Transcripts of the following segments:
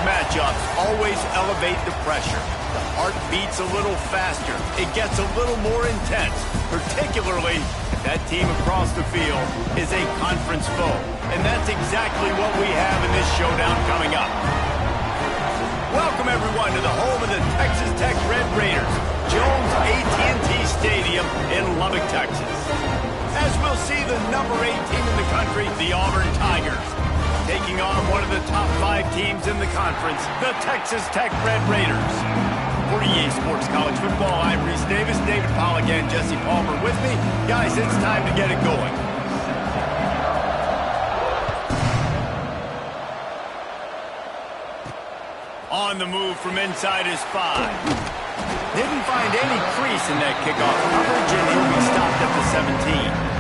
matchups always elevate the pressure. The heart beats a little faster. It gets a little more intense, particularly if that team across the field is a conference foe. And that's exactly what we have in this showdown coming up. Welcome, everyone, to the home of the Texas Tech Red Raiders, Jones AT&T Stadium in Lubbock, Texas. As we'll see the number 8 team in the country, the Auburn Tigers, taking on one of the top 5 teams in the conference, the Texas Tech Red Raiders. For EA Sports College Football, I'm Reese Davis, David Pollack, and Jesse Palmer with me. Guys, it's time to get it going. On the move from inside is 5. Didn't find any crease in that kickoff coverage, and he'll be stopped at the 17.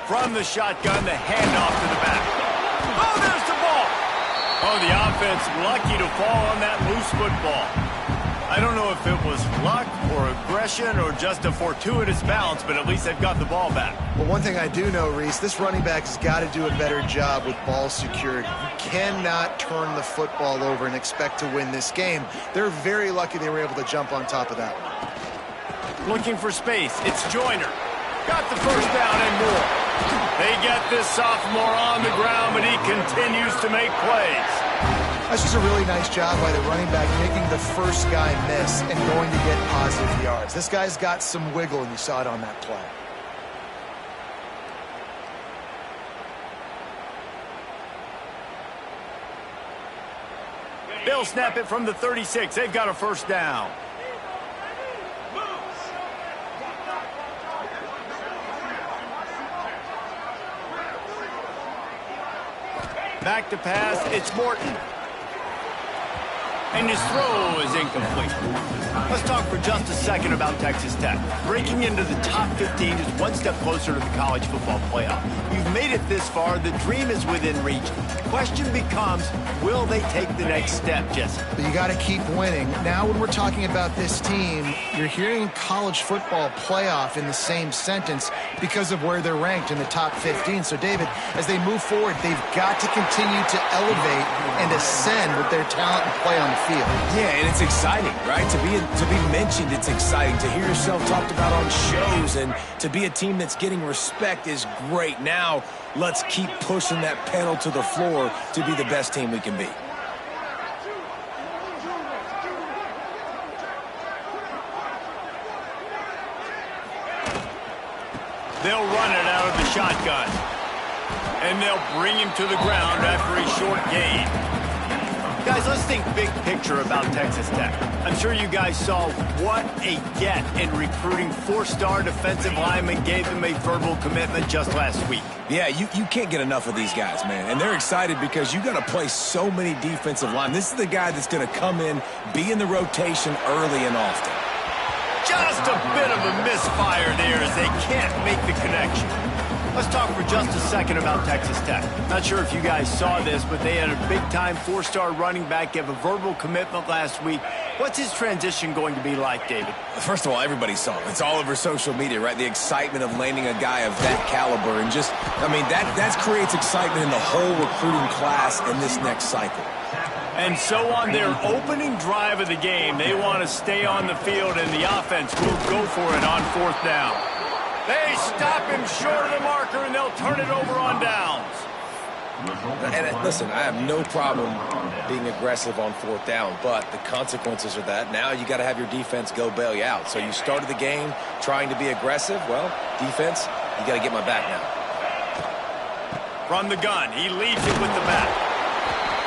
From the shotgun, the handoff to the back. Oh, there's the ball. Oh, the offense lucky to fall on that loose football. I don't know if it was luck or aggression or just a fortuitous bounce, but at least they've got the ball back. Well, one thing I do know, Reese, this running back has got to do a better job with ball security. You cannot turn the football over and expect to win this game. They're very lucky they were able to jump on top of that one. Looking for space. It's Joyner. Got the first down and more. They get this sophomore on the ground, but he continues to make plays. That's just a really nice job by the running back, making the first guy miss and going to get positive yards. This guy's got some wiggle, and you saw it on that play. They'll snap it from the 36. They've got a first down. Back to pass, it's Morton. And his throw is incomplete. Let's talk for just a second about Texas Tech. Breaking into the top 15 is one step closer to the college football playoff. You've made it this far. The dream is within reach. The question becomes, will they take the next step, Jesse? But you got to keep winning. Now when we're talking about this team, you're hearing college football playoff in the same sentence because of where they're ranked in the top 15. So, David, as they move forward, they've got to continue to elevate and ascend with their talent and play on the field. Yeah, and it's exciting, right? To be mentioned, it's exciting. To hear yourself talked about on shows and to be a team that's getting respect is great. Now, let's keep pushing that pedal to the floor to be the best team we can be. They'll run it out of the shotgun. And they'll bring him to the ground after a short gain. Guys, let's think big picture about Texas Tech. I'm sure you guys saw what a get in recruiting 4-star defensive linemen gave them a verbal commitment just last week. Yeah, you can't get enough of these guys, man. And they're excited because you got to play so many defensive linemen. This is the guy that's going to come in, be in the rotation early and often. Just a bit of a misfire there as they can't make the connection. Let's talk for just a second about Texas Tech. Not sure if you guys saw this, but they had a big-time 4-star running back give a verbal commitment last week. What's his transition going to be like, David? First of all, everybody saw it. It's all over social media, right? The excitement of landing a guy of that caliber. And just, I mean, that creates excitement in the whole recruiting class in this next cycle. And so on their opening drive of the game, they want to stay on the field, and the offense will go for it on 4th down. They stop him short of the marker, and they'll turn it over on downs. And listen, I have no problem being aggressive on 4th down, but the consequences are that now you got to have your defense go bail you out. So you started the game trying to be aggressive. Well, defense, you got to get my back now. From the gun, he leaves it with the back.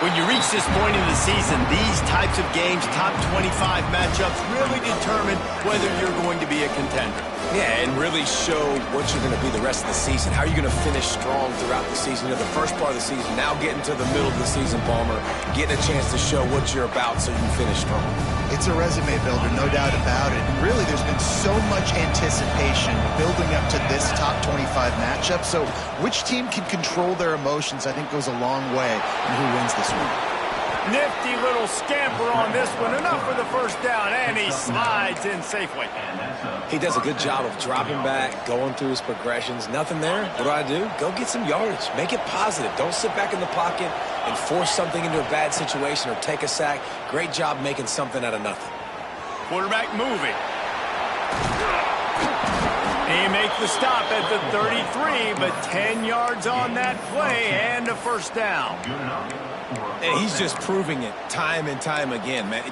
When you reach this point in the season, these types of games, top 25 matchups, really determine whether you're going to be a contender. Yeah, and really show what you're going to be the rest of the season. How are you going to finish strong throughout the season? You know, the first part of the season, now getting to the middle of the season, Palmer, getting a chance to show what you're about so you can finish strong. It's a resume builder, no doubt about it. Really, there's been so much anticipation building up to this top 25 matchup. So which team can control their emotions, I think, goes a long way in who wins this one. Nifty little scamper on this one. Enough for the first down, and he slides in safely. He does a good job of dropping back, going through his progressions. Nothing there. What do? Go get some yardage. Make it positive. Don't sit back in the pocket and force something into a bad situation or take a sack. Great job making something out of nothing. Quarterback moving. He makes the stop at the 33, but 10 yards on that play and a first down. And he's just proving it time and time again, man.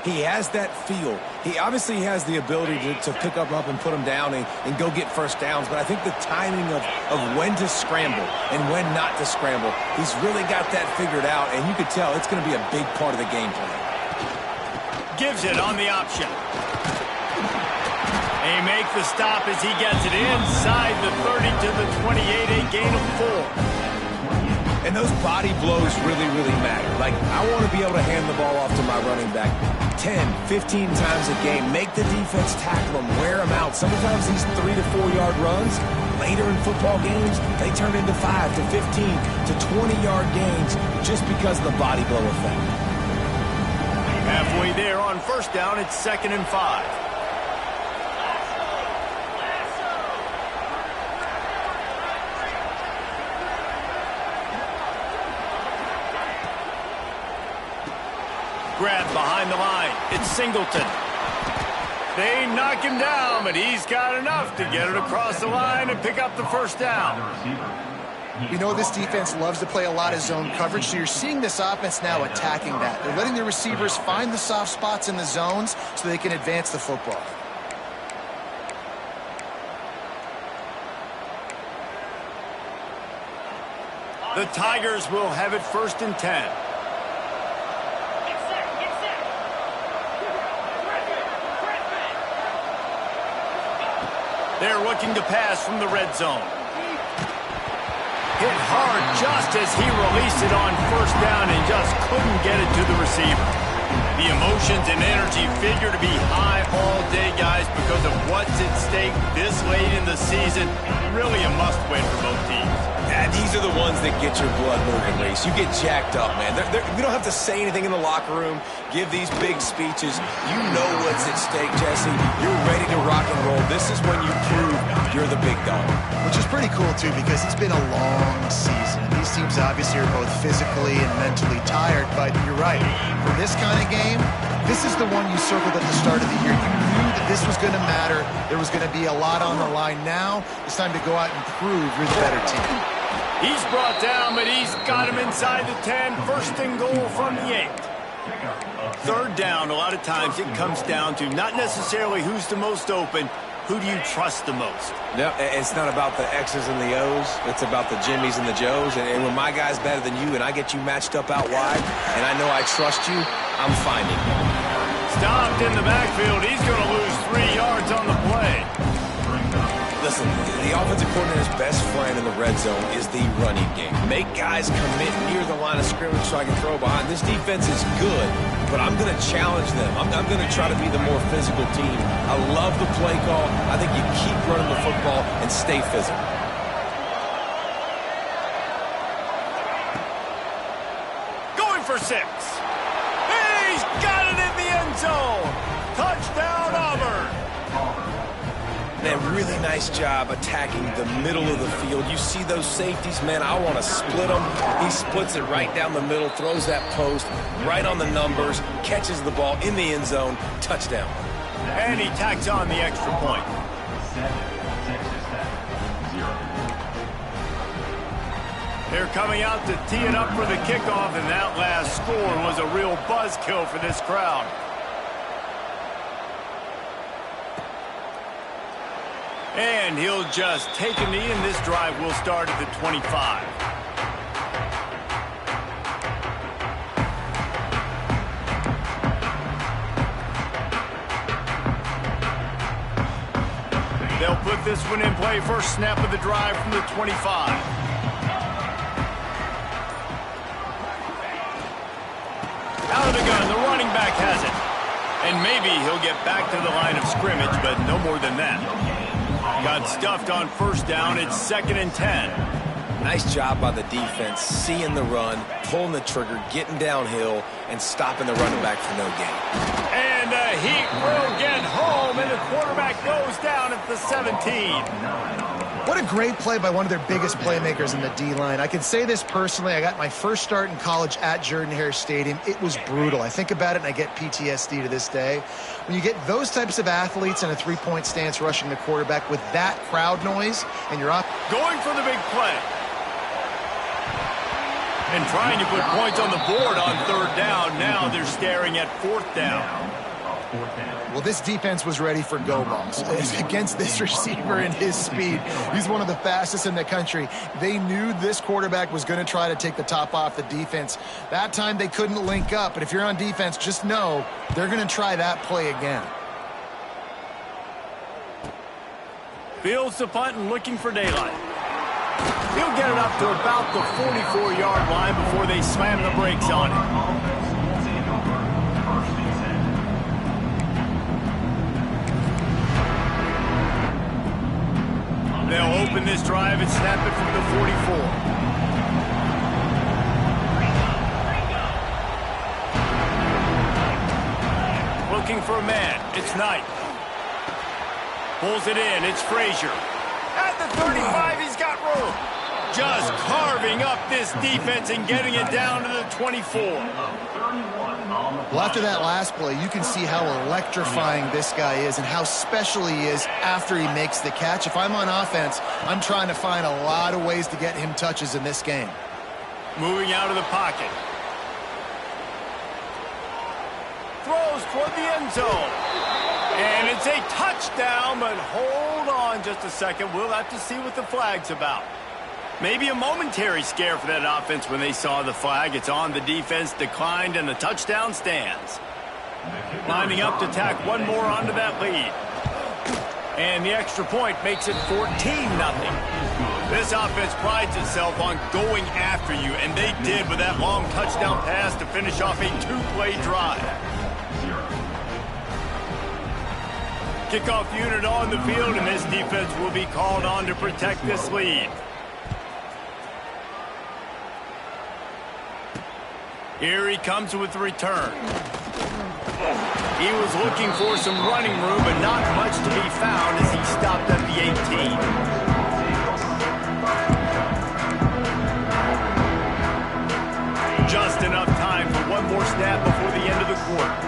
He has that feel. He obviously has the ability to pick up and put him down and go get first downs, but I think the timing of when to scramble and when not to scramble, he's really got that figured out, and you could tell it's going to be a big part of the game plan. Gives it on the option. He makes the stop as he gets it inside the 30 to the 28, a gain of 4. And those body blows really, really matter. Like, I want to be able to hand the ball off to my running back 10, 15 times a game. Make the defense tackle him, wear him out. Sometimes these 3 to 4 yard runs, later in football games, they turn into 5 to 15 to 20-yard gains just because of the body blow effect. Halfway there on first down, it's 2nd and 5. Grab behind the line. It's Singleton. They knock him down, but he's got enough to get it across the line and pick up the first down. You know, this defense loves to play a lot of zone coverage, so you're seeing this offense now attacking that. They're letting the receivers find the soft spots in the zones so they can advance the football. The Tigers will have it 1st and 10. They're looking to pass from the red zone. Hit hard just as he released it on first down and just couldn't get it to the receiver. The emotions and energy figure to be high all day, guys, because of what's at stake this late in the season. Really a must-win for both teams. Yeah, these are the ones that get your blood moving, Reese. You get jacked up, man. We don't have to say anything in the locker room, give these big speeches. You know what's at stake, Jesse. You're ready to rock and roll. This is when you prove you're the big dog. Which is pretty cool, too, because it's been a long season. These teams obviously are both physically and mentally tired, but you're right. For this kind of game, this is the one you circled at the start of the year. You knew that this was going to matter. There was going to be a lot on the line. Now it's time to go out and prove you're the better team. He's brought down, but he's got him inside the 10. 1st and goal from the 8. 3rd down, a lot of times it comes down to not necessarily who's the most open, who do you trust the most? No, it's not about the X's and the O's. It's about the Jimmys and the Joes. And when my guy's better than you and I get you matched up out wide and I know I trust you, I'm finding you. Stopped in the backfield. He's going to lose 3 yards on the play. Listen, the offensive coordinator's best friend in the red zone is the running game. Make guys commit near the line of scrimmage so I can throw behind. This defense is good, but I'm going to challenge them. I'm going to try to be the more physical team. I love the play call. I think you keep running the football and stay physical. Going for 6. He's got it in the end zone. Touchdown, Auburn. A really nice job attacking the middle of the field. You see those safeties, man, I want to split them. He splits it right down the middle, throws that post right on the numbers, catches the ball in the end zone, touchdown. And he tacks on the extra point. They're coming out to tee it up for the kickoff, and that last score was a real buzzkill for this crowd. And he'll just take a knee, and this drive will start at the 25. They'll put this one in play. First snap of the drive from the 25. Out of the gun, the running back has it. And maybe he'll get back to the line of scrimmage, but no more than that. Got stuffed on first down. It's 2nd and 10. Nice job by the defense, seeing the run, pulling the trigger, getting downhill, and stopping the running back for no gain. And the heat will get home, and the quarterback goes down at the 17. What a great play by one of their biggest playmakers in the D-line. I can say this personally. I got my first start in college at Jordan-Hare Stadium. It was brutal. I think about it, and I get PTSD to this day. When you get those types of athletes in a three-point stance rushing the quarterback with that crowd noise, and you're up. Going for the big play. And trying to put points on the board on third down. Now they're staring at fourth down. Well, this defense was ready for go balls. Against this receiver and his speed, he's one of the fastest in the country. They knew this quarterback was going to try to take the top off the defense. That time they couldn't link up, but if you're on defense, just know they're going to try that play again. Fields the punt and looking for daylight. He'll get it up to about the 44-yard line before they slam the brakes on it. They'll open this drive and snap it from the 44. Looking for a man. It's Knight. Pulls it in. It's Frazier. At the 35, he's got room. Just carving up this defense and getting it down to the 24. Well, after that last play, you can see how electrifying this guy is and how special he is after he makes the catch. If I'm on offense, I'm trying to find a lot of ways to get him touches in this game. Moving out of the pocket. Throws toward the end zone. And it's a touchdown, but hold on just a second. We'll have to see what the flag's about. Maybe a momentary scare for that offense when they saw the flag. It's on, the defense declined, and the touchdown stands. Lining up to tack one more onto that lead. And the extra point makes it 14-0. This offense prides itself on going after you, and they did with that long touchdown pass to finish off a two-play drive. Kickoff unit on the field, and this defense will be called on to protect this lead. Here he comes with the return. He was looking for some running room, but not much to be found as he stopped at the 18. Just enough time for one more snap before the end of the quarter.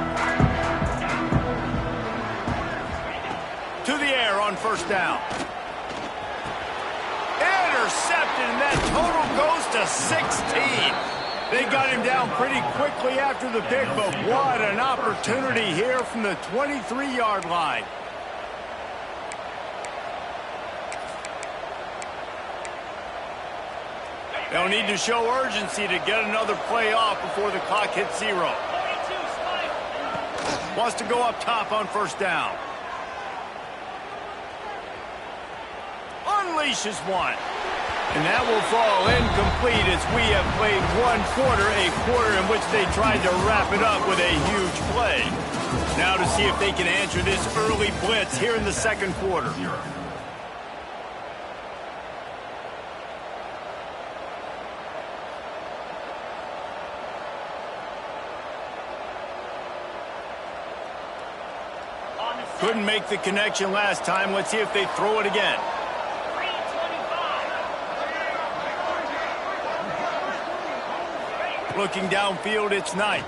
To the air on first down. Intercepted, and that total goes to 16. They got him down pretty quickly after the pick, but what an opportunity here from the 23-yard line. They'll need to show urgency to get another play off before the clock hits 0. Wants to go up top on first down. Unleashes one. And that will fall incomplete as we have played one quarter, a quarter in which they tried to wrap it up with a huge play. Now to see if they can answer this early blitz here in the second quarter. Couldn't make the connection last time. Let's see if they throw it again. Looking downfield, it's Knight.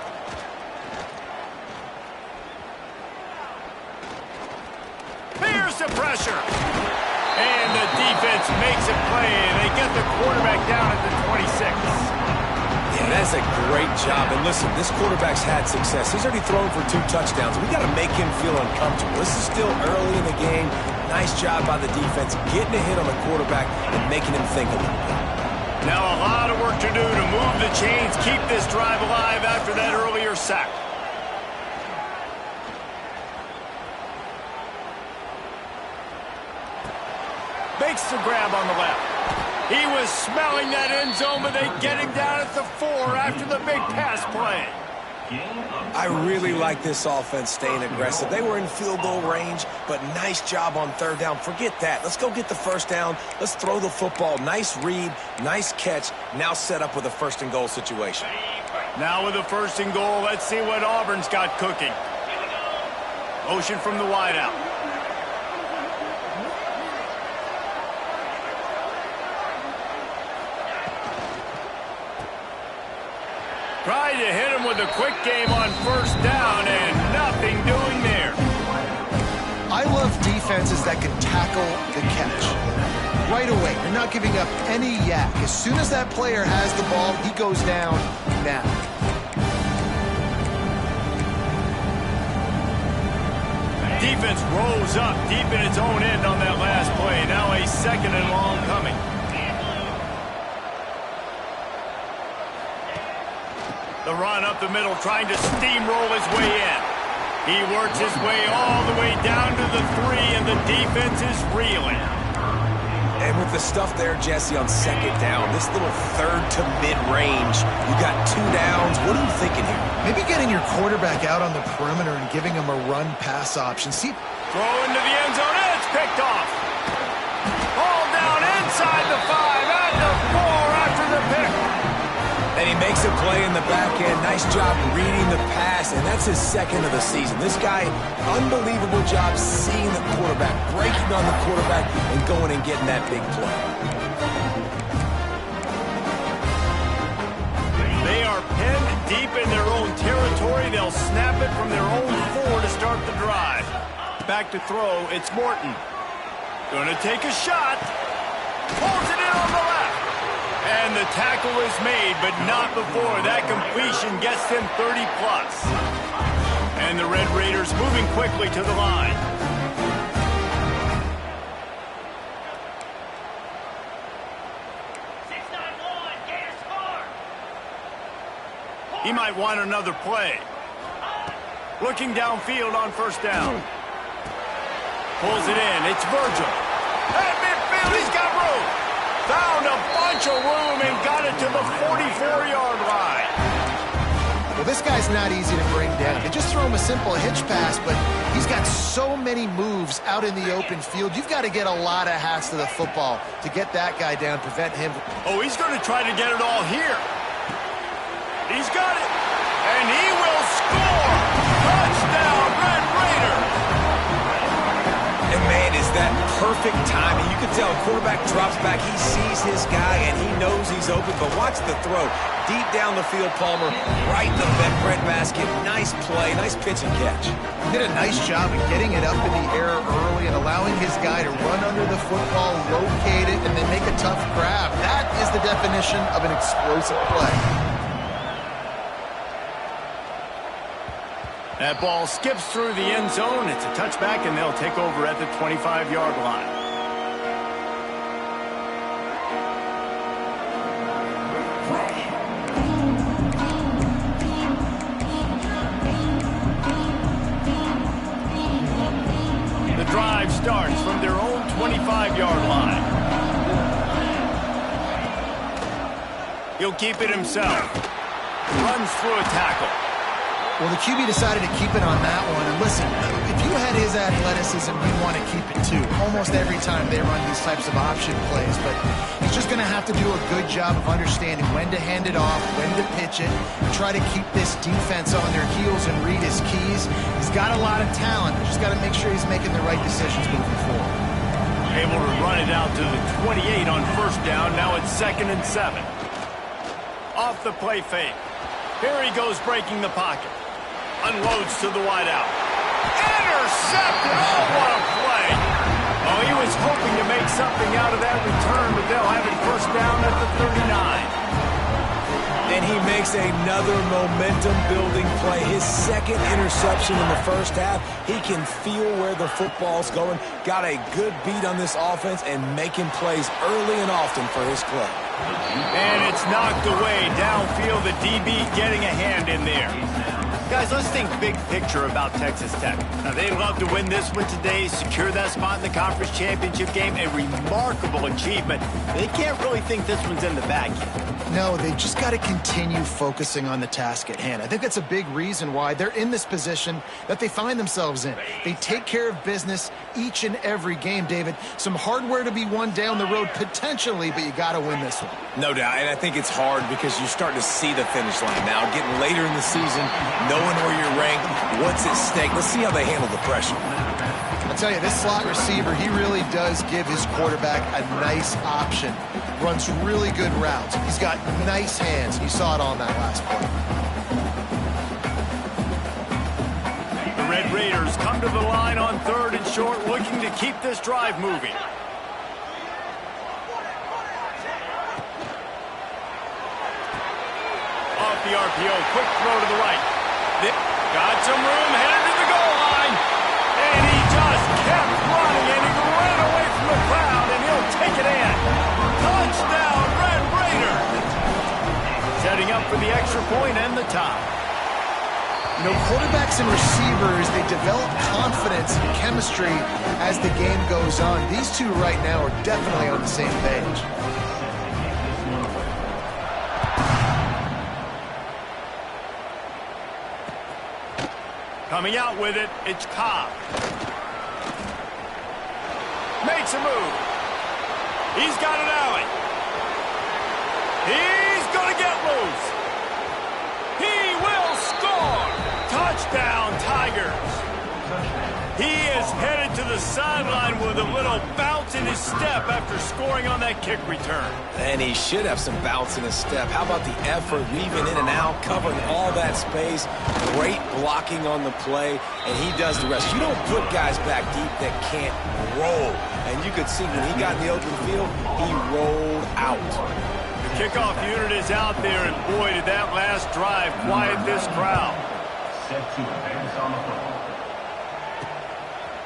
Here's the pressure. And the defense makes a play, and they get the quarterback down at the 26. Yeah, that's a great job. And listen, this quarterback's had success. He's already thrown for 2 touchdowns. We got to make him feel uncomfortable. This is still early in the game. Nice job by the defense, getting a hit on the quarterback and making him think a little bit. Now a lot of work to do to move the chains, keep this drive alive after that earlier sack. Makes the grab on the left. He was smelling that end zone, but they get him down at the 4 after the big pass play. I really like this offense staying aggressive. They were in field goal range, but nice job on third down. Forget that. Let's go get the first down. Let's throw the football. Nice read, nice catch. Now set up with a first and goal situation. Now with the 1st and goal, let's see what Auburn's got cooking. Motion from the wideout. Tried to hit him with a quick game on 1st down, and nothing doing there. I love defenses that can tackle the catch. Right away, you're not giving up any yak. As soon as that player has the ball, he goes down now. Defense rose up deep in its own end on that last play. Now a 2nd and long coming. The run up the middle, trying to steamroll his way in. He works his way all the way down to the 3, and the defense is reeling. And with the stuff there, Jesse, on 2nd down, this little 3rd to mid-range, you got 2 downs. What are you thinking here? Maybe getting your quarterback out on the perimeter and giving him a run-pass option. See, throw into the end zone, and it's picked off. Ball down inside the 5, at the 4 after the pick. And he makes a play in the back end. Nice job reading the pass, and that's his 2nd of the season. This guy, unbelievable job seeing the quarterback, breaking on the quarterback, and going and getting that big play. They are pinned deep in their own territory. They'll snap it from their own 4 to start the drive. Back to throw, it's Morton. Gonna take a shot. Pulls it in on the left. And the tackle is made, but not before that completion gets them 30+. And the Red Raiders moving quickly to the line. He might want another play. Looking downfield on 1st down. Pulls it in. It's Virgil. At midfield, he's got room. Found a bunch of room and got it to the 44-yard line. well, this guy's not easy to bring down. They just throw him a simple hitch pass, but he's got so many moves out in the open field. You've got to get a lot of hats to the football to get that guy down, prevent him. Oh, he's going to try to get it all here. He's got it, and he will score. Touchdown, Red Raiders. And, man, is that perfect timing. You can tell quarterback drops back. He sees his guy, and he knows he's open. But watch the throw. Deep down the field, Palmer, right in the bread basket. Nice play, nice pitch and catch. He did a nice job of getting it up in the air early and allowing his guy to run under the football, locate it, and then make a tough grab. That is the definition of an explosive play. That ball skips through the end zone. It's a touchback, and they'll take over at the 25-yard line. The drive starts from their own 25-yard line. He'll keep it himself. Runs through a tackle. Well, the QB decided to keep it on that one. And listen, if you had his athleticism, you'd want to keep it too. Almost every time they run these types of option plays. But he's just going to have to do a good job of understanding when to hand it off, when to pitch it, and try to keep this defense on their heels and read his keys. He's got a lot of talent. He's just got to make sure he's making the right decisions moving forward. Able to run it out to the 28 on first down. Now it's 2nd and 7. Off the play fake. Here he goes breaking the pocket. Unloads to the wideout. Intercepted! Oh, what a play! Oh, he was hoping to make something out of that return, but they'll have it first down at the 39. And he makes another momentum-building play. His second interception in the first half. He can feel where the football's going. Got a good beat on this offense and making plays early and often for his club. And it's knocked away downfield. The DB getting a hand in there. Guys, let's think big picture about Texas Tech. Now, they'd love to win this one today, secure that spot in the conference championship game, a remarkable achievement. They can't really think this one's in the bag yet. No, they've just got to continue focusing on the task at hand. I think that's a big reason why they're in this position that they find themselves in. They take care of business each and every game, David. Some hardware to be won down the road potentially, but you got to win this one. No doubt, and I think it's hard because you're starting to see the finish line now. Getting later in the season, knowing where you're ranked, what's at stake. Let's see how they handle the pressure. I'll tell you, this slot receiver, he really does give his quarterback a nice option. Runs really good routes. He's got nice hands. You saw it on that last play. The Red Raiders come to the line on 3rd and short, looking to keep this drive moving. Off the RPO, quick throw to the right. Got some room, headed to the goal line. And he just kept running, and he ran away from the crowd, and he'll take it in. Touchdown, Red Raiders! Setting up for the extra point and the tie. You know, quarterbacks and receivers, they develop confidence and chemistry as the game goes on. These two right now are definitely on the same page. Coming out with it, it's Cobb. Makes a move. He's got an alley. He's going to get loose. He will score. Touchdown, Tigers. He is headed to the sideline with a little bounce in his step after scoring on that kick return. And he should have some bounce in his step. How about the effort, weaving in and out, covering all that space, great blocking on the play, and he does the rest. You don't put guys back deep that can't roll. And you could see when he got in the open field, he rolled out. The kickoff unit is out there, and boy, did that last drive quiet this crowd.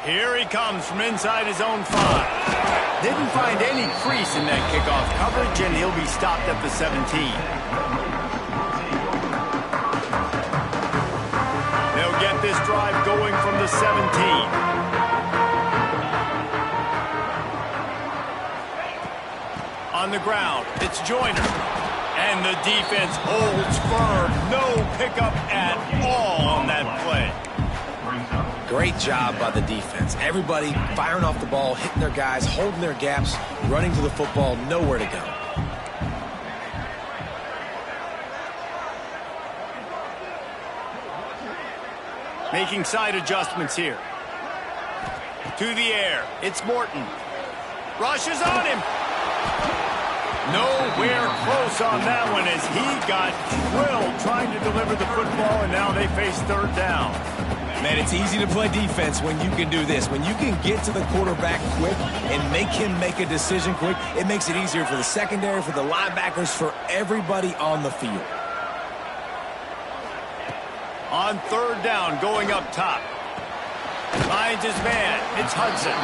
Here he comes from inside his own 5. Didn't find any crease in that kickoff coverage, and he'll be stopped at the 17. They'll get this drive going from the 17. On the ground, it's Joyner. And the defense holds firm. No pickup at all on that play. Great job by the defense. Everybody firing off the ball, hitting their guys, holding their gaps, running to the football, nowhere to go. Making side adjustments here. To the air, it's Morton. Rushes on him. Nowhere close on that one as he got drilled trying to deliver the football, and now they face 3rd down. Man, it's easy to play defense when you can do this. When you can get to the quarterback quick and make him make a decision quick, it makes it easier for the secondary, for the linebackers, for everybody on the field. On 3rd down, going up top. Finds his man. It's Hudson.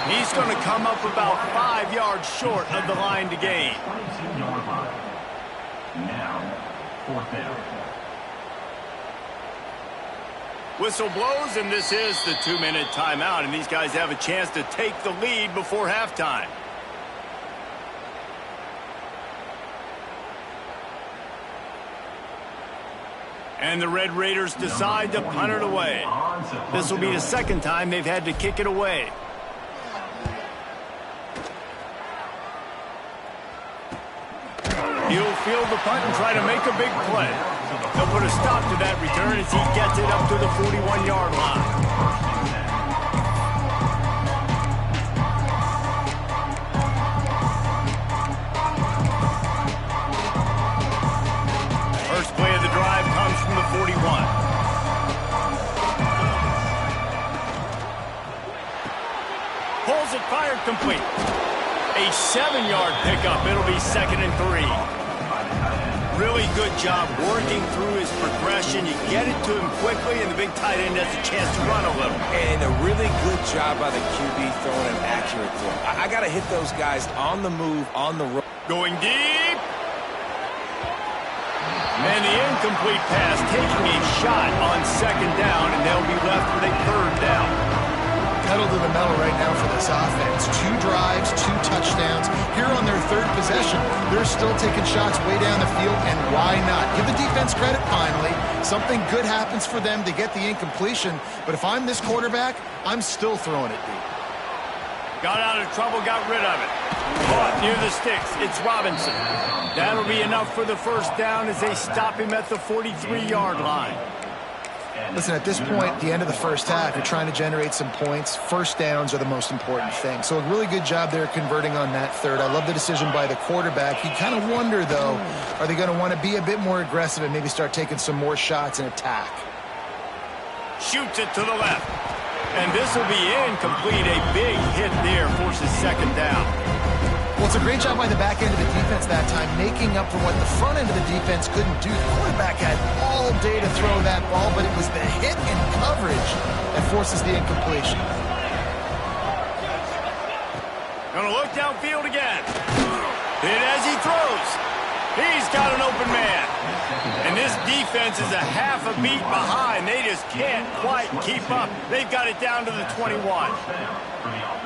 He's going to come up about 5 yards short of the line to gain. Now, 4th down. Whistle blows, and this is the 2-minute timeout, and these guys have a chance to take the lead before halftime. And the Red Raiders decide to punt it away. This will be the 2nd time they've had to kick it away. He'll field the punt and try to make a big play. They'll put a stop to that return as he gets it up to the 41-yard line. First play of the drive comes from the 41. Pulls it, fired, complete. A 7-yard pickup. It'll be 2nd and 3. Really good job working through his progression. You get it to him quickly, and the big tight end has a chance to run a little. And a really good job by the QB throwing an accurate throw. I got to hit those guys on the move, on the road. Going deep. And the incomplete pass taking a shot on 2nd down, and they'll be left with a 3rd down. Now, pedal to the metal right now for this offense. 2 drives, 2 touchdowns. Here on their 3rd possession, they're still taking shots way down the field, and why not? Give the defense credit finally. Something good happens for them to get the incompletion, but if I'm this quarterback, I'm still throwing it deep. Got out of trouble, got rid of it. Caught near the sticks. It's Robinson. That'll be enough for the first down as they stop him at the 43-yard line. Listen, at this point, the end of the first half, you're trying to generate some points. First downs are the most important thing. So a really good job there converting on that 3rd. I love the decision by the quarterback. You kind of wonder, though, are they going to want to be a bit more aggressive and maybe start taking some more shots and attack? Shoots it to the left. And this will be incomplete. A big hit there forces 2nd down. Well, it's a great job by the back end of the defense that time, making up for what the front end of the defense couldn't do. The quarterback had all day to throw that ball, but it was the hit and coverage that forces the incompletion. Gonna look downfield again. Hit as he throws. He's got an open man. And this defense is a half a beat behind. They just can't quite keep up. They've got it down to the 21.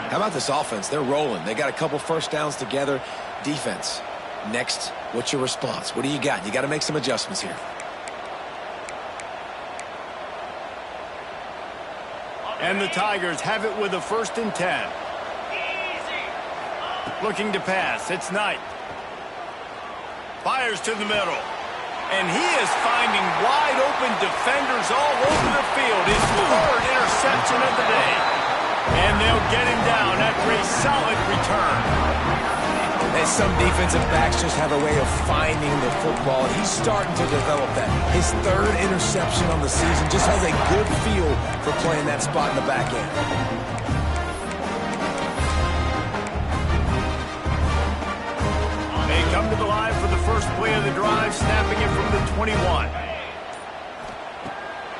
How about this offense? They're rolling. They got a couple first downs together. Defense, next, what's your response? What do you got? You got to make some adjustments here. And the Tigers have it with a 1st and 10. Looking to pass. It's Knight. Fires to the middle. And he is finding wide open defenders all over the field. His 3rd interception of the day. And they'll get him down after a solid return. And some defensive backs just have a way of finding the football. He's starting to develop that. His 3rd interception on the season, just has a good feel for playing that spot in the back end. They come to the line for the first play of the drive, snapping it from the 21.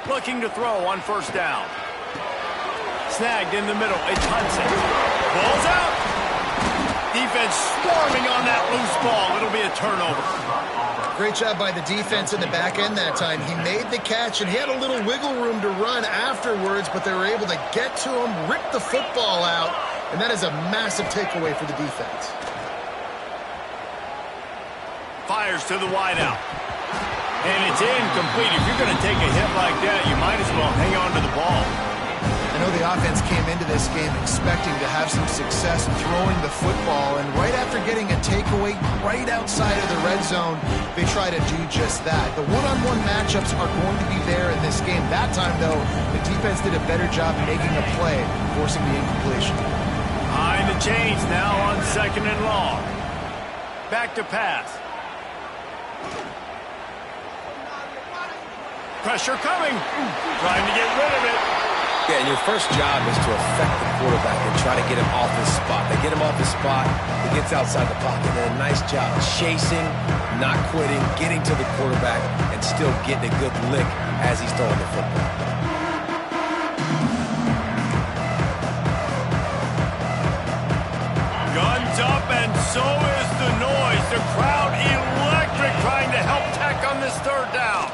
Looking to throw on 1st down. Snagged in the middle. It's Hudson. Ball's out. Defense swarming on that loose ball. It'll be a turnover. Great job by the defense in the back end that time. He made the catch, and he had a little wiggle room to run afterwards, but they were able to get to him, rip the football out, and that is a massive takeaway for the defense. Fires to the wideout. And it's incomplete. If you're going to take a hit like that, you might as well hang on to the ball. I know the offense came into this game expecting to have some success throwing the football, and right after getting a takeaway right outside of the red zone, they try to do just that. The one-on-one matchups are going to be there in this game. That time, though, the defense did a better job making a play, forcing the incompletion. Behind the chains now on 2nd and long. Back to pass. Pressure coming. Trying to get rid of it. Yeah, and your first job is to affect the quarterback and try to get him off his spot. They get him off his spot, he gets outside the pocket. And a nice job chasing, not quitting, getting to the quarterback, and still getting a good lick as he's throwing the football. Guns up, and so is the noise. The crowd electric, trying to help Tech on this 3rd down.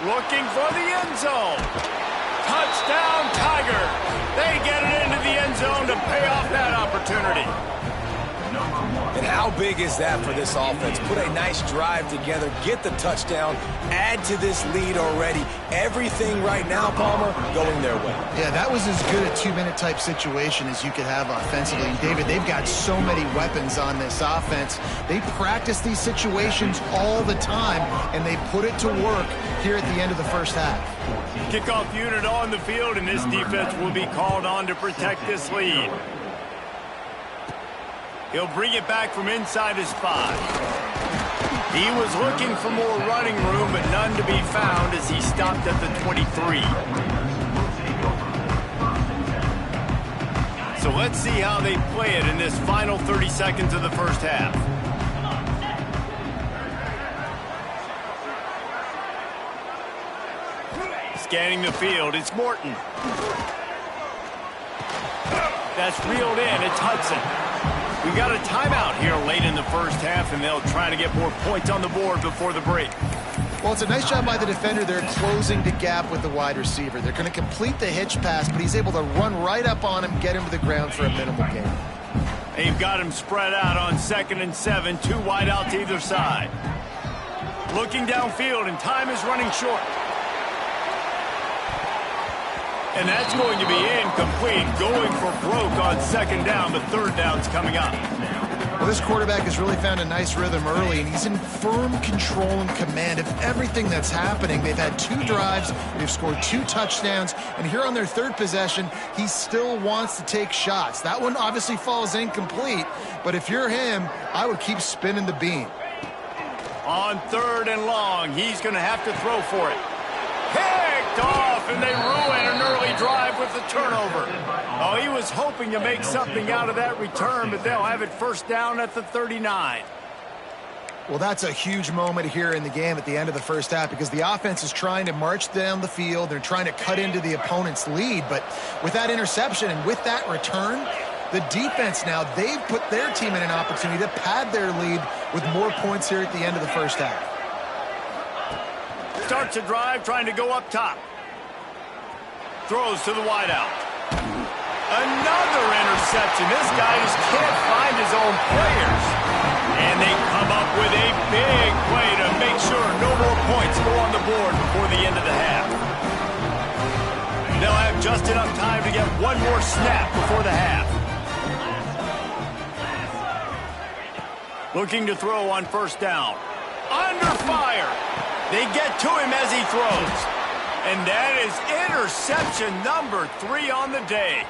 Looking for the end zone. Touchdown, Tigers. They get it into the end zone to pay off that opportunity. And how big is that for this offense? Put a nice drive together, get the touchdown, add to this lead already. Everything right now, Palmer, going their way. Yeah, that was as good a 2-minute type situation as you could have offensively. And David, they've got so many weapons on this offense. They practice these situations all the time, and they put it to work here at the end of the first half. Kickoff unit on the field, and this defense will be called on to protect this lead. He'll bring it back from inside his 5. He was looking for more running room, but none to be found as he stopped at the 23. So let's see how they play it in this final 30 seconds of the first half. Scanning the field, it's Morton. That's reeled in, it's Hudson. We got a timeout here late in the first half, and they'll try to get more points on the board before the break. Well, it's a nice job by the defender. They're closing the gap with the wide receiver. They're going to complete the hitch pass, but he's able to run right up on him, get him to the ground for a minimal gain. They've got him spread out on 2nd and 7, 2 wide out to either side. Looking downfield, and time is running short. And that's going to be incomplete. Going for broke on 2nd down. The 3rd down's coming up. Well, this quarterback has really found a nice rhythm early, and he's in firm control and command of everything that's happening. They've had 2 drives, they've scored 2 touchdowns, and here on their 3rd possession, he still wants to take shots. That one obviously falls incomplete, but if you're him, I would keep spinning the beam. On 3rd and long, he's going to have to throw for it. Picked off, and they ruin an early drive with the turnover. Oh, he was hoping to make something out of that return, but they'll have it 1st down at the 39. Well, that's a huge moment here in the game at the end of the 1st half because the offense is trying to march down the field. They're trying to cut into the opponent's lead, but with that interception and with that return, the defense now, they've put their team in an opportunity to pad their lead with more points here at the end of the 1st half. Starts a drive trying to go up top. Throws to the wideout. Another interception. This guy just can't find his own players. And they come up with a big play to make sure no more points go on the board before the end of the half. They'll have just enough time to get one more snap before the half. Looking to throw on 1st down. Under fire. They get to him as he throws. And that is interception number 3 on the day.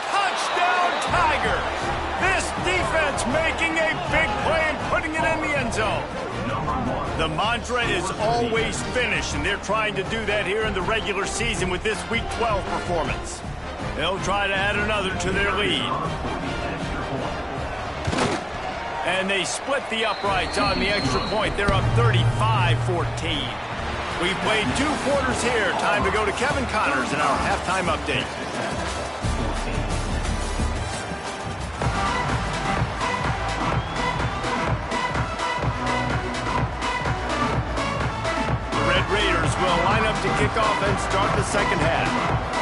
Touchdown Tigers! This defense making a big play and putting it in the end zone. The mantra is always finish, and they're trying to do that here in the regular season with this Week 12 performance. They'll try to add another to their lead. And they split the uprights on the extra point. They're up 35-14. We've played 2 quarters here. Time to go to Kevin Connors in our halftime update. The Red Raiders will line up to kick off and start the 2nd half.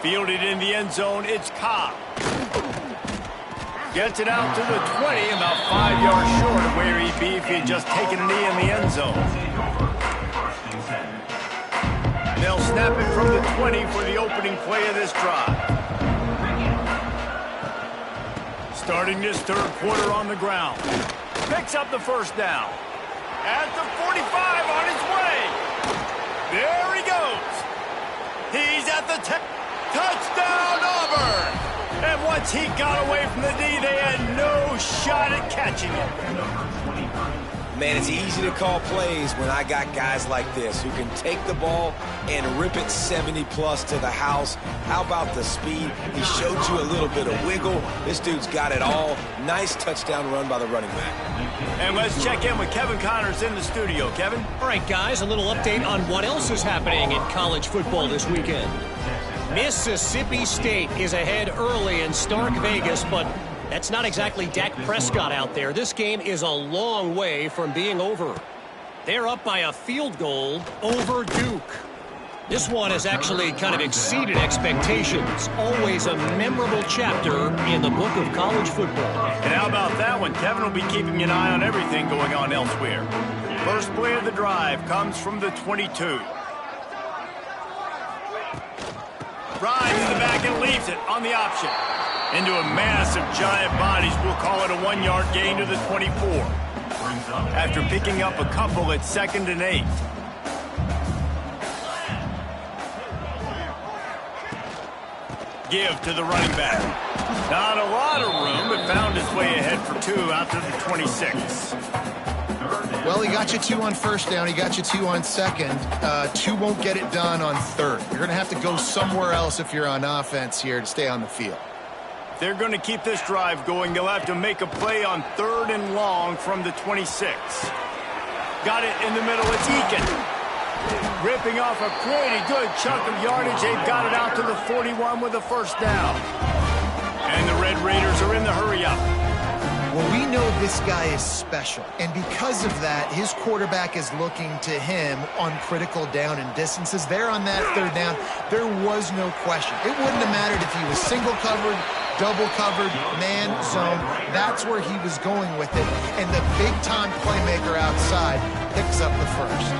Fielded in the end zone, it's Cobb. Gets it out to the 20, about 5 yards short of where he'd be if he'd just taken a knee in the end zone. They'll snap it from the 20 for the opening play of this drive. Starting this 3rd quarter on the ground. Picks up the 1st down. At the 45 on his way. There he goes. He's at the 10. Touchdown, Auburn! And once he got away from the D, they had no shot at catching him. Man, it's easy to call plays when I got guys like this who can take the ball and rip it 70-plus to the house. How about the speed? He showed you a little bit of wiggle. This dude's got it all. Nice touchdown run by the running back. And let's check in with Kevin Connors in the studio. Kevin? All right, guys, a little update on what else is happening in college football this weekend. Mississippi State is ahead early in Stark Vegas, but that's not exactly Dak Prescott out there. This game is a long way from being over. They're up by a field goal over Duke. This one has actually kind of exceeded expectations. Always a memorable chapter in the book of college football. And how about that one? Kevin will be keeping an eye on everything going on elsewhere. First play of the drive comes from the 22. Drives in the back and leaves it on the option. Into a mass of giant bodies. We'll call it a 1-yard gain to the 24. After picking up a couple at 2nd and 8. Give to the running back. Not a lot of room, but found his way ahead for 2 out to the 26. Well, he got you 2 on 1st down. He got you 2 on 2nd. 2 won't get it done on 3rd. You're going to have to go somewhere else if you're on offense here to stay on the field. If they're going to keep this drive going, they'll have to make a play on 3rd and long from the 26. Got it in the middle. It's Eakin. Ripping off a pretty good chunk of yardage. They've got it out to the 41 with a first down. And the Red Raiders are in the hurry-up. Well, we know this guy is special, and because of that, his quarterback is looking to him on critical down and distances. There on that third down, there was no question. It wouldn't have mattered if he was single covered, double covered, man, zone. That's where he was going with it, and the big-time playmaker outside picks up the first.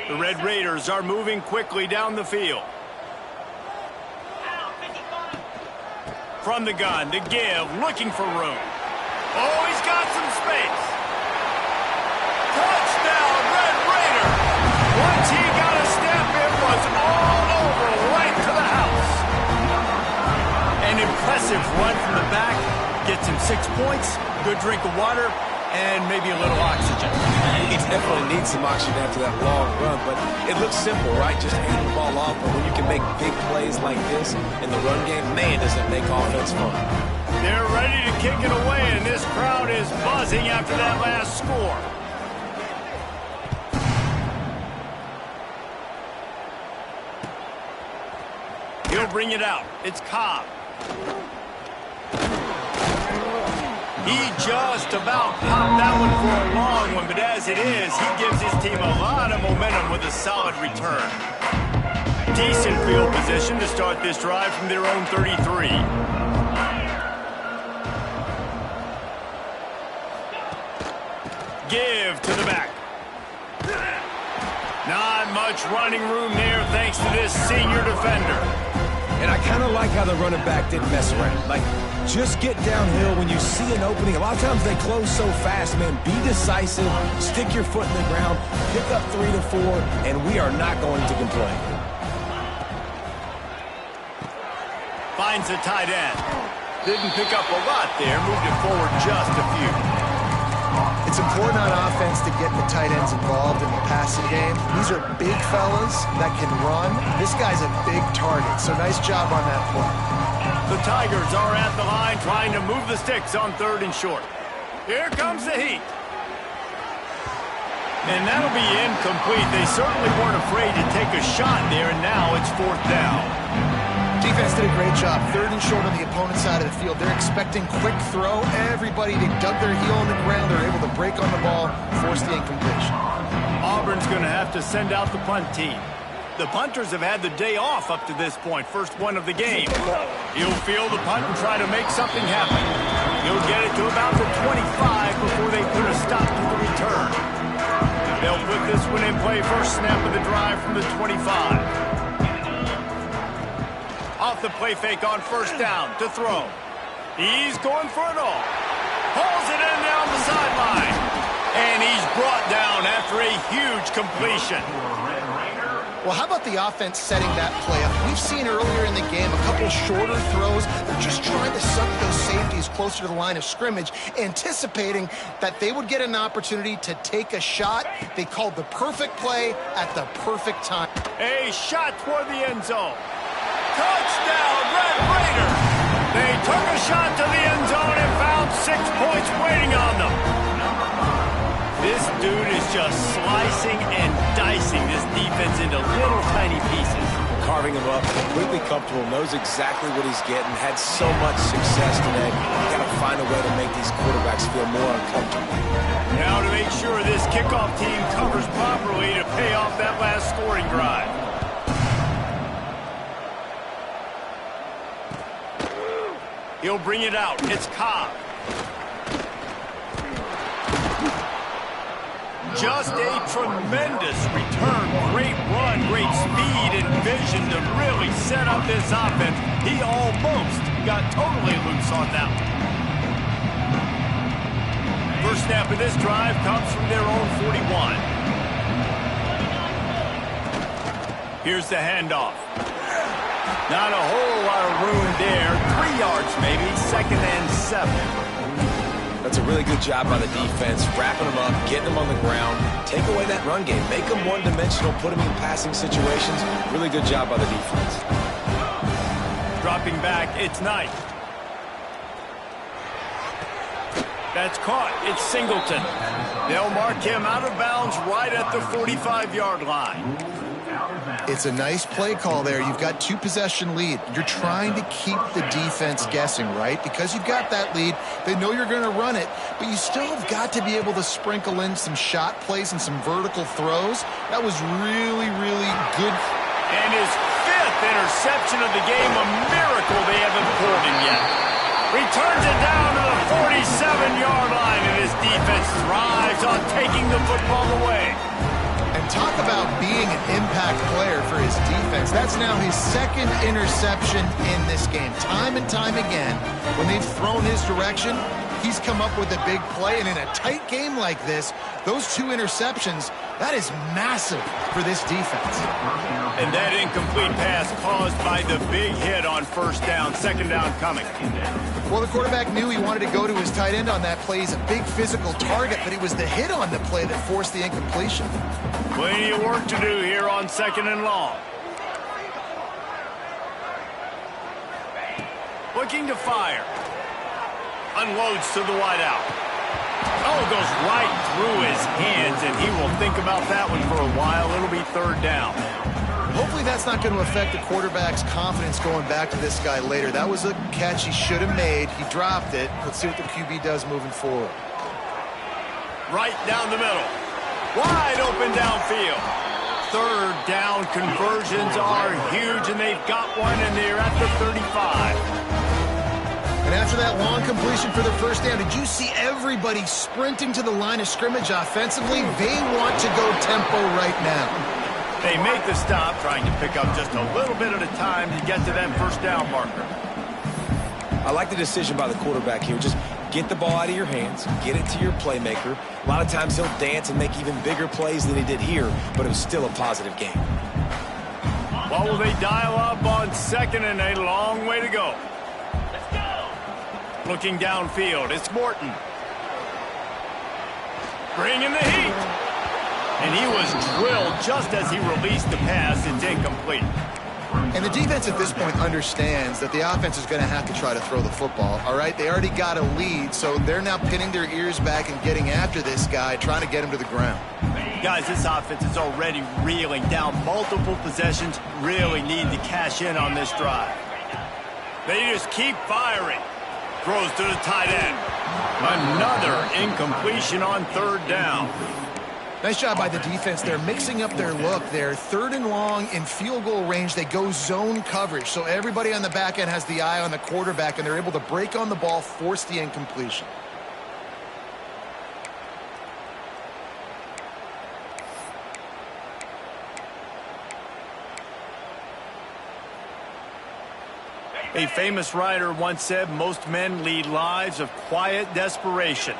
The Red Raiders are moving quickly down the field. From the gun, the give, looking for room. Oh, he's got some space. Touchdown, Red Raider. Once he got a step, it was all over, right to the house. An impressive run from the back. Gets him 6 points, good drink of water, and maybe a little oxygen. He definitely needs some oxygen after that long run, but it looks simple, right? Just hand the ball off, but when you can make big plays like this in the run game, man, does it make offense fun. They're ready to kick it away, and this crowd is buzzing after that last score. He'll bring it out. It's Cobb. He just about popped that one for a long one, but as it is, he gives his team a lot of momentum with a solid return. Decent field position to start this drive from their own 33. Give to the back. Not much running room there thanks to this senior defender. And I kind of like how the running back didn't mess around. Like, just get downhill when you see an opening. A lot of times they close so fast, man. Be decisive, stick your foot in the ground, pick up 3 to 4, and we are not going to complain. Finds the tight end. Didn't pick up a lot there, moved it forward just a few. It's important on offense to get the tight ends involved in the passing game. These are big fellas that can run. This guy's a big target, so nice job on that play. The Tigers are at the line trying to move the sticks on 3rd and short. Here comes the heat. And that'll be incomplete. They certainly weren't afraid to take a shot there, and now it's 4th down. Defense did a great job. 3rd and short on the opponent's side of the field. They're expecting quick throw. Everybody, they dug their heel in the ground. They're able to break on the ball, force the incompletion. Auburn's going to have to send out the punt team. The punters have had the day off up to this point, first one of the game. He'll field the punt and try to make something happen. He'll get it to about the 25 before they put a stop to the return. They'll put this one in play first snap of the drive from the 25. Off the play fake on 1st down to throw. He's going for it all. Pulls it in down the sideline. And he's brought down after a huge completion. Well, how about the offense setting that play up? We've seen earlier in the game a couple shorter throws. They're just trying to suck those safeties closer to the line of scrimmage, anticipating that they would get an opportunity to take a shot. They called the perfect play at the perfect time. A shot toward the end zone. Touchdown, Red Raiders! They took a shot to the end zone and found 6 points waiting on them. This dude is just slicing and dicing this defense into little tiny pieces. Carving him up, completely comfortable, knows exactly what he's getting, had so much success today. You got to find a way to make these quarterbacks feel more uncomfortable. Now to make sure this kickoff team covers properly to pay off that last scoring drive. He'll bring it out. It's Cobb. Just a tremendous return. Great run, great speed and vision to really set up this offense. He almost got totally loose on that one. First snap of this drive comes from their own 41. Here's the handoff. Not a whole lot of room there. 3 yards maybe, 2nd and 7. That's a really good job by the defense, wrapping them up, getting them on the ground, take away that run game, make them one-dimensional, put them in passing situations. Really good job by the defense. Dropping back, it's Knight. That's caught. It's Singleton. They'll mark him out of bounds right at the 45-yard line. It's a nice play call there. You've got 2-possession lead. You're trying to keep the defense guessing, right? Because you've got that lead, they know you're going to run it, but you still have got to be able to sprinkle in some shot plays and some vertical throws. That was really, really good. And his 5th interception of the game, a miracle they haven't pulled him yet. Returns it down to the 47-yard line, and his defense thrives on taking the football away. And talk about being an impact player for his defense. That's now his 2nd interception in this game. Time and time again, when they've thrown his direction, he's come up with a big play. And in a tight game like this, those 2 interceptions, that is massive for this defense. And that incomplete pass caused by the big hit on 1st down, 2nd down coming. Well, the quarterback knew he wanted to go to his tight end on that play. He's a big physical target, but it was the hit on the play that forced the incompletion. Plenty of work to do here on 2nd and long. Looking to fire. Unloads to the wideout. Oh, goes right through his hands, and he will think about that one for a while. It'll be 3rd down. Hopefully that's not going to affect the quarterback's confidence going back to this guy later. That was a catch he should have made. He dropped it. Let's see what the QB does moving forward. Right down the middle. Wide open downfield. 3rd down conversions are huge, and they've got one, and they're at the 35. And after that long completion for the 1st down, did you see everybody sprinting to the line of scrimmage offensively? They want to go tempo right now. They make the stop, trying to pick up just a little bit at a time to get to that 1st down marker. I like the decision by the quarterback here. Just get the ball out of your hands, get it to your playmaker. A lot of times he'll dance and make even bigger plays than he did here, but it was still a positive game. What will they dial up on 2nd and a long way to go? Looking downfield, it's Morton. Bringing the heat. And he was drilled just as he released the pass. It's incomplete. And the defense at this point understands that the offense is going to have to try to throw the football, all right? They already got a lead, so they're now pinning their ears back and getting after this guy, trying to get him to the ground. Guys, this offense is already reeling down multiple possessions. Really need to cash in on this drive. They just keep firing. Throws to the tight end. Another incompletion on 3rd down. Nice job by the defense. They're mixing up their look. They're 3rd and long in field goal range. They go zone coverage. So everybody on the back end has the eye on the quarterback, and they're able to break on the ball, force the incompletion. A famous writer once said, most men lead lives of quiet desperation.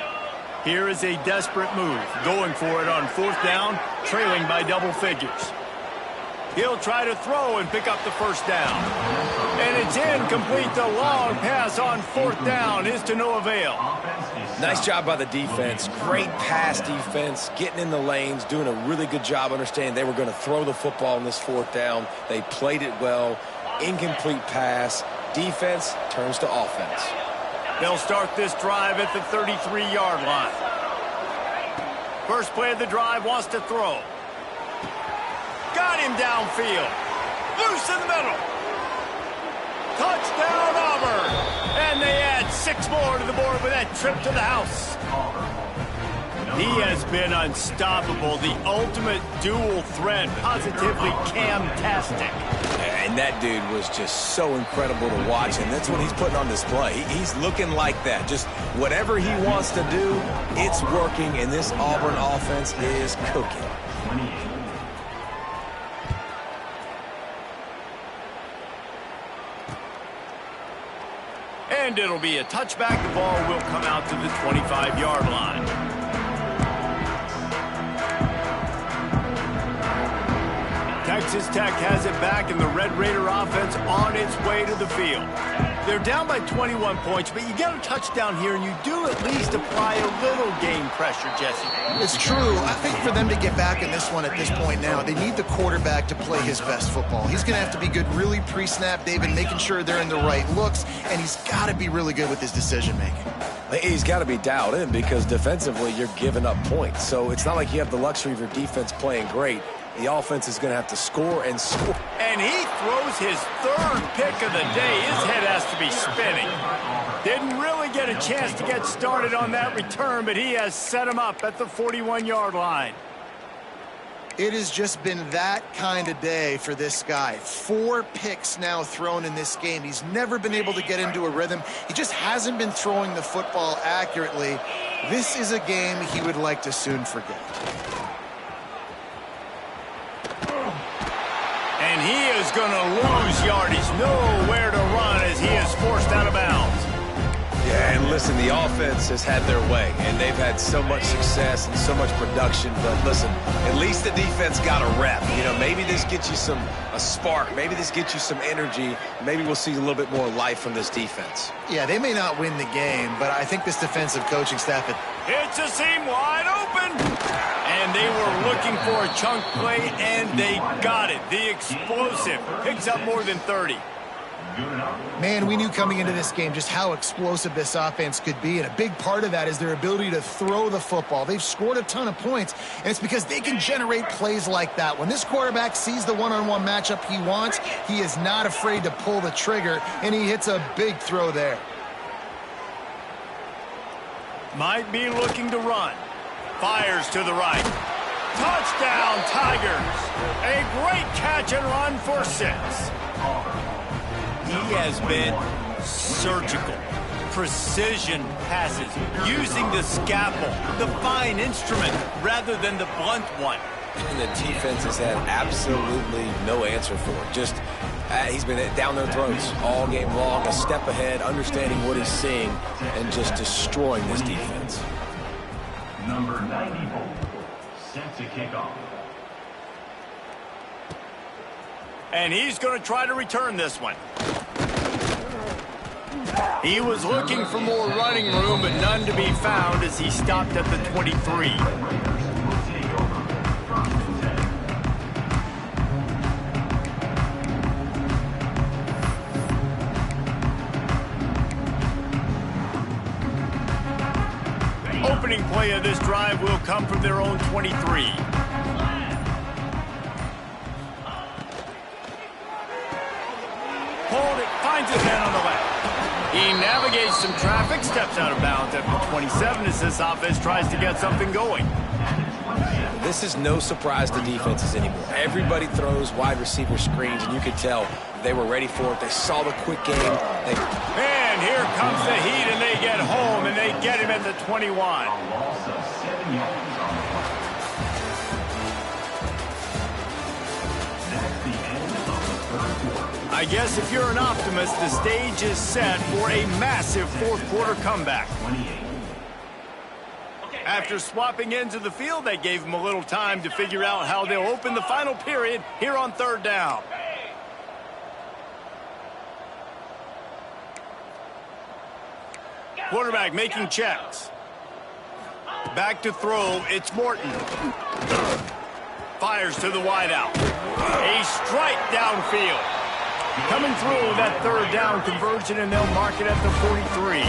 Here is a desperate move, going for it on 4th down, trailing by double figures. He'll try to throw and pick up the 1st down. And it's incomplete. The long pass on 4th down is to no avail. Nice job by the defense. Great pass defense, getting in the lanes, doing a really good job understanding they were going to throw the football on this 4th down. They played it well. Incomplete pass. Defense turns to offense. They'll start this drive at the 33-yard line. First play of the drive, wants to throw. Got him downfield. Loose in the middle. Touchdown, Auburn. And they add 6 more to the board with that trip to the house. He has been unstoppable. The ultimate dual threat. Positively Cam-tastic. And that dude was just so incredible to watch, and that's what he's putting on display. He's looking like that. Just whatever he wants to do, it's working, and this Auburn offense is cooking. And it'll be a touchback. The ball will come out to the 25-yard line. Texas Tech has it back, and the Red Raider offense on its way to the field. They're down by 21 points, but you get a touchdown here, and you do at least apply a little game pressure, Jesse. It's true. I think for them to get back in this one at this point now, they need the quarterback to play his best football. He's going to have to be good really pre-snap, David, making sure they're in the right looks, and he's got to be really good with his decision-making. He's got to be dialed in because defensively you're giving up points. So it's not like you have the luxury of your defense playing great. The offense is going to have to score and score. And he throws his third pick of the day. His head has to be spinning. Didn't really get a chance to get started on that return, but he has set him up at the 41-yard line. It has just been that kind of day for this guy. 4 picks now thrown in this game. He's never been able to get into a rhythm. He just hasn't been throwing the football accurately. This is a game he would like to soon forget. And he is going to lose yardage. Nowhere to run as he is forced out of bounds. Yeah, and listen, the offense has had their way, and they've had so much success and so much production. But listen, at least the defense got a rep. You know, maybe this gets you a spark. Maybe this gets you some energy. Maybe we'll see a little bit more life from this defense. Yeah, they may not win the game, but I think this defensive coaching staff... It's a seam wide open. And they were looking for a chunk play, and they got it. The explosive picks up more than 30. Man, we knew coming into this game just how explosive this offense could be, and a big part of that is their ability to throw the football. They've scored a ton of points, and it's because they can generate plays like that. When this quarterback sees the one-on-one matchup he wants, he is not afraid to pull the trigger, and he hits a big throw there. Might be looking to run. Fires to the right. Touchdown, Tigers. A great catch and run for 6. He has been surgical. Precision passes. Using the scalpel, the fine instrument, rather than the blunt one. And the defense has had absolutely no answer for it. Just, he's been down their throats all game long, a step ahead, understanding what he's seeing, and just destroying this defense. Number 94, set to kick off. And he's going to try to return this one. He was looking for more running room, but none to be found as he stopped at the 23. Opening play of this drive will come from their own 23. Hold it, finds his man on the left. He navigates some traffic, steps out of bounds at the 27 as this offense tries to get something going. This is no surprise to defenses anymore. Everybody throws wide receiver screens, and you could tell they were ready for it. They saw the quick game. And here comes the heat, and they get home, and they get him at the 21. Loss of 7 yards. That's the end of the third quarter. I guess if you're an optimist, the stage is set for a massive fourth quarter comeback. 28. After swapping ends of the field, they gave him a little time to figure out how they'll open the final period here on third down. Quarterback making checks. Back to throw, it's Morton. Fires to the wideout. A strike downfield. Coming through that third down conversion, and they'll mark it at the 43.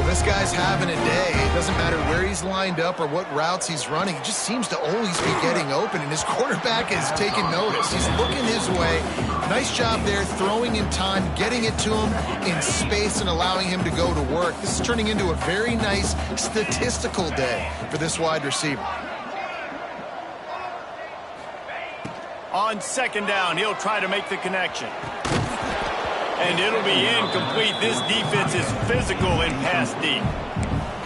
Well, this guy's having a day. It doesn't matter where he's lined up or what routes he's running. He just seems to always be getting open, and his quarterback is taking notice. He's looking his way. Nice job there, throwing in time, getting it to him in space and allowing him to go to work. This is turning into a very nice statistical day for this wide receiver. On second down, he'll try to make the connection. And it'll be incomplete. This defense is physical and pass deep.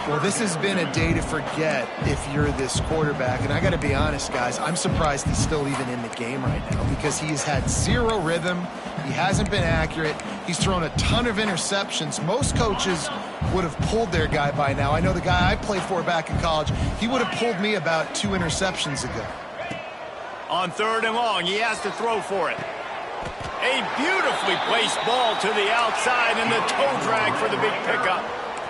Well, this has been a day to forget if you're this quarterback. And I got to be honest, guys, I'm surprised he's still even in the game right now because he's had zero rhythm. He hasn't been accurate. He's thrown a ton of interceptions. Most coaches would have pulled their guy by now. I know the guy I played for back in college, he would have pulled me about 2 interceptions ago. On third and long, he has to throw for it. A beautifully placed ball to the outside and the toe drag for the big pickup.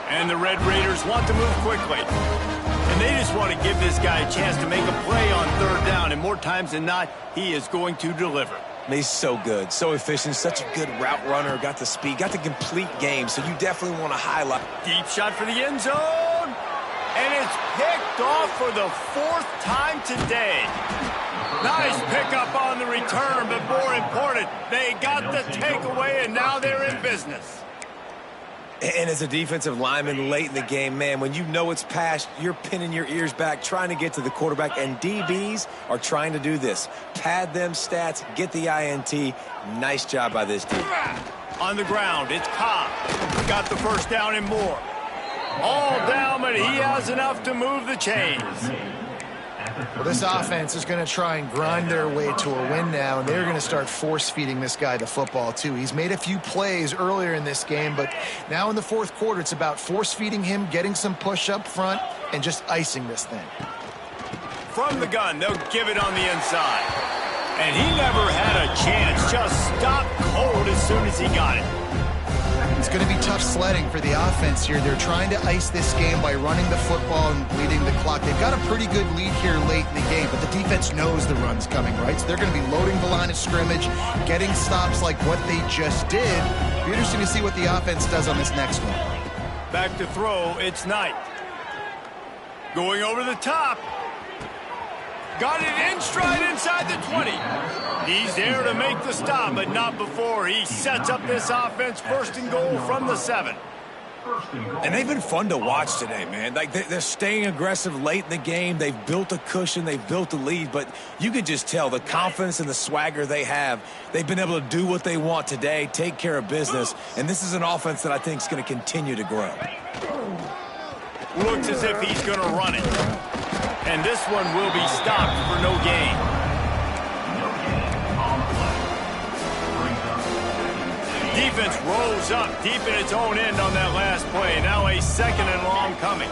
And the Red Raiders want to move quickly. And they just want to give this guy a chance to make a play on third down. And more times than not, he is going to deliver. He's so good, so efficient, such a good route runner, got the speed, got the complete game, so you definitely want to highlight. Deep shot for the end zone. And it's picked off for the 4th time today. Nice pickup on the return, but more important, they got the takeaway, and now they're in business. And as a defensive lineman late in the game, man, when you know it's past, you're pinning your ears back, trying to get to the quarterback, and DBs are trying to do this. Pad them stats, get the INT. Nice job by this team. On the ground, it's Cobb. Got the first down and more. All down, but he has enough to move the chains. Well, this offense is going to try and grind their way to a win now, and they're going to start force-feeding this guy the football, too. He's made a few plays earlier in this game, but now in the 4th quarter, it's about force-feeding him, getting some push up front, and just icing this thing. From the gun, they'll give it on the inside. And he never had a chance, just stopped cold as soon as he got it. It's going to be tough sledding for the offense here. They're trying to ice this game by running the football and bleeding the clock. They've got a pretty good lead here late in the game, but the defense knows the run's coming, right? So they're going to be loading the line of scrimmage, getting stops like what they just did. It'll be interesting to see what the offense does on this next one. Back to throw, it's Knight. Going over the top. Got it in stride inside the 20. He's there to make the stop, but not before. He sets up this offense 1st and goal from the 7. And they've been fun to watch today, man. Like they're staying aggressive late in the game. They've built a cushion. They've built a lead. But you could just tell the confidence and the swagger they have. They've been able to do what they want today, take care of business. And this is an offense that I think is going to continue to grow. Looks as if he's going to run it. And this one will be stopped for no gain. Defense rolls up deep in its own end on that last play. Now a 2nd and long coming.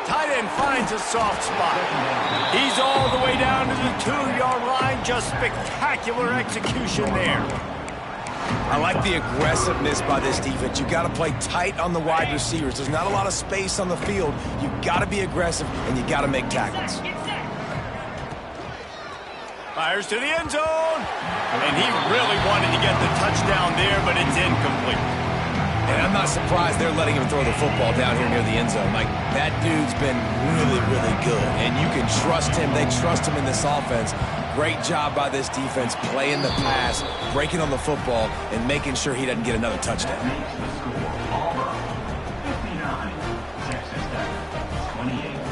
Tight end finds a soft spot. He's all the way down to the 2-yard line. Just spectacular execution there. I like the aggressiveness by this defense. You got to play tight on the wide receivers. There's not a lot of space on the field. You got to be aggressive, and you got to make tackles. Fires to the end zone. And he really wanted to get the touchdown there, but it's incomplete. And I'm not surprised they're letting him throw the football down here near the end zone. Like, that dude's been really, really good. And you can trust him. They trust him in this offense. Great job by this defense playing the pass, breaking on the football, and making sure he doesn't get another touchdown.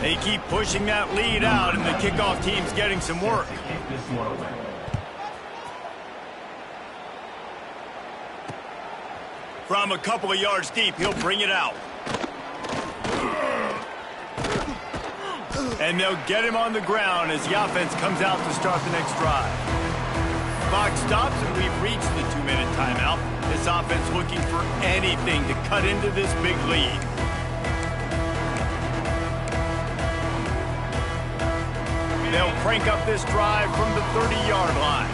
They keep pushing that lead out, and the kickoff team's getting some work. From a couple of yards deep, he'll bring it out. And they'll get him on the ground as the offense comes out to start the next drive. Clock stops, and we've reached the 2-minute timeout. This offense looking for anything to cut into this big lead. They'll crank up this drive from the 30-yard line.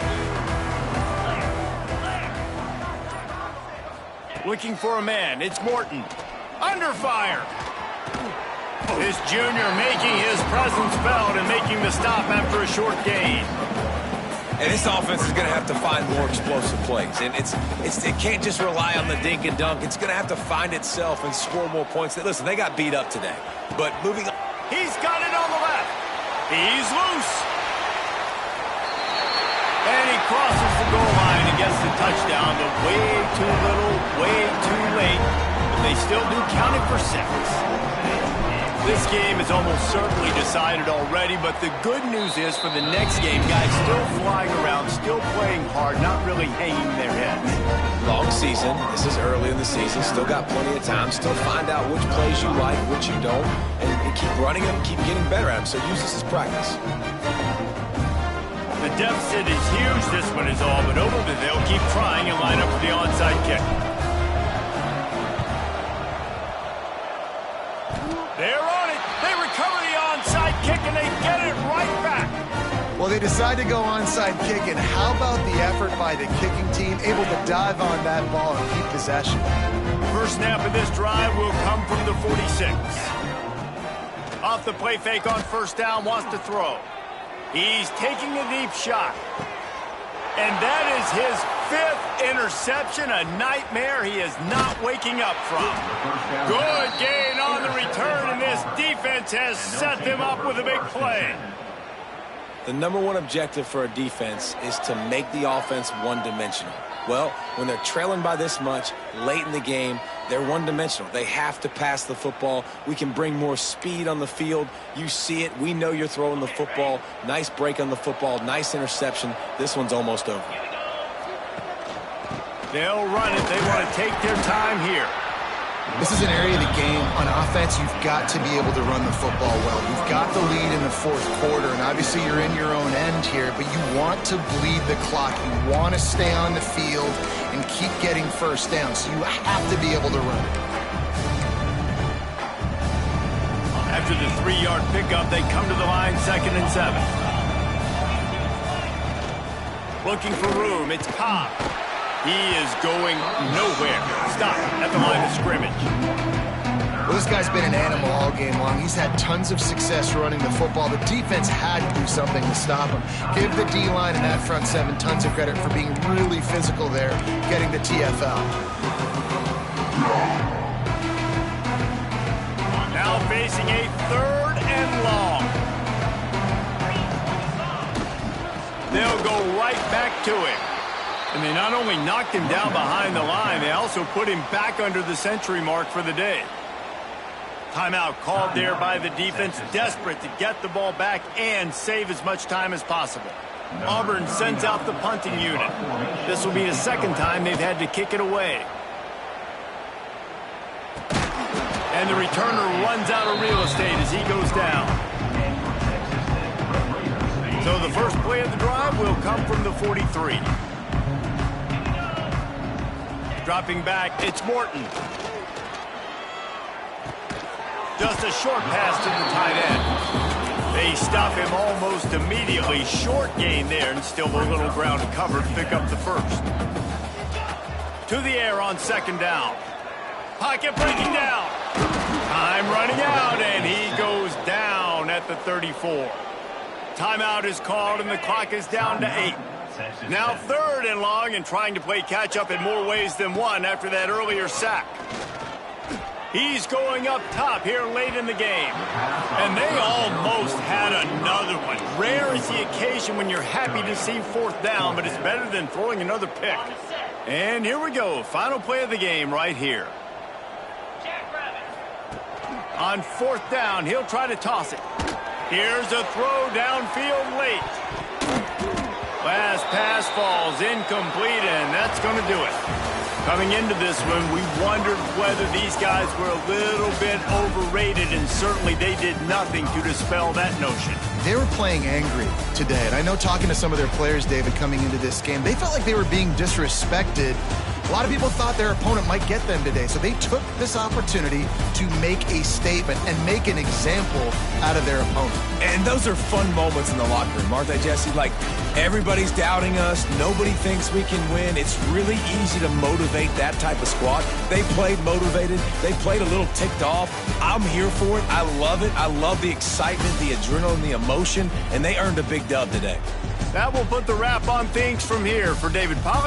Looking for a man. It's Morton. Under fire. This junior making his presence felt and making the stop after a short gain. And this offense is going to have to find more explosive plays. And it can't just rely on the dink and dunk. It's going to have to find itself and score more points. Listen, they got beat up today. But moving on. He's got it on the left. He's loose. And he crosses the goal line and gets the touchdown, but way too little, way too late. But they still do count it for 6. This game is almost certainly decided already, but the good news is for the next game, guys still flying around, still playing hard, not really hanging their heads. Long season. This is early in the season. Still got plenty of time. Still find out which plays you like, which you don't, and keep running them, keep getting better at them. So use this as practice. The deficit is huge. This one is all but over, but they'll keep trying and line up for the onside kick. They're on it. They recover the onside kick, and they get it right back. Well, they decide to go onside kick, and how about the effort by the kicking team, able to dive on that ball and keep possession? First snap of this drive will come from the 46. Off the play fake on first down, wants to throw. He's taking a deep shot. And that is his 5th interception, a nightmare he is not waking up from. Good gain on the return, and this defense has set them up with a big play. The number one objective for a defense is to make the offense one-dimensional. Well, when they're trailing by this much late in the game, they're one-dimensional. They have to pass the football. We can bring more speed on the field. You see it. We know you're throwing the football. Nice break on the football. Nice interception. This one's almost over. They'll run it. They want to take their time here. This is an area of the game. On offense, you've got to be able to run the football well. You've got the lead in the 4th quarter, and obviously you're in your own end here, but you want to bleed the clock. You want to stay on the field and keep getting first down, so you have to be able to run it. After the 3-yard pickup, they come to the line, 2nd and 7. Looking for room, it's Cobb. He is going nowhere. Stop at the line of scrimmage. Well, this guy's been an animal all game long. He's had tons of success running the football. The defense had to do something to stop him. Give the D-line and that front 7 tons of credit for being really physical there, getting the TFL. Now facing a 3rd and long. They'll go right back to him. And they not only knocked him down behind the line, they also put him back under the century mark for the day. Timeout called there by the defense, desperate to get the ball back and save as much time as possible. Auburn sends out the punting unit. This will be the 2nd time they've had to kick it away. And the returner runs out of real estate as he goes down. So the first play of the drive will come from the 43. Dropping back, it's Morton. Just a short pass to the tight end. They stop him almost immediately. Short gain there, and still a little ground to cover to pick up the 1st. To the air on 2nd down. Pocket breaking down. Time running out, and he goes down at the 34. Timeout is called, and the clock is down to 8. Now 3rd and long, and trying to play catch-up in more ways than one after that earlier sack. He's going up top here late in the game. And they almost had another one. Rare is the occasion when you're happy to see 4th down, but it's better than throwing another pick. And here we go. Final play of the game right here. On 4th down, he'll try to toss it. Here's a throw downfield late. Last pass falls incomplete, and that's going to do it. Coming into this one, we wondered whether these guys were a little bit overrated, and certainly they did nothing to dispel that notion. They were playing angry today, and I know talking to some of their players, David, coming into this game, they felt like they were being disrespected. A lot of people thought their opponent might get them today, so they took this opportunity to make a statement and make an example out of their opponent. And those are fun moments in the locker room, aren't they, Jesse? Like, everybody's doubting us. Nobody thinks we can win. It's really easy to motivate that type of squad. They played motivated. They played a little ticked off. I'm here for it. I love it. I love the excitement, the adrenaline, the emotion, and they earned a big dub today. That will put the wrap on things from here. For David Pollack,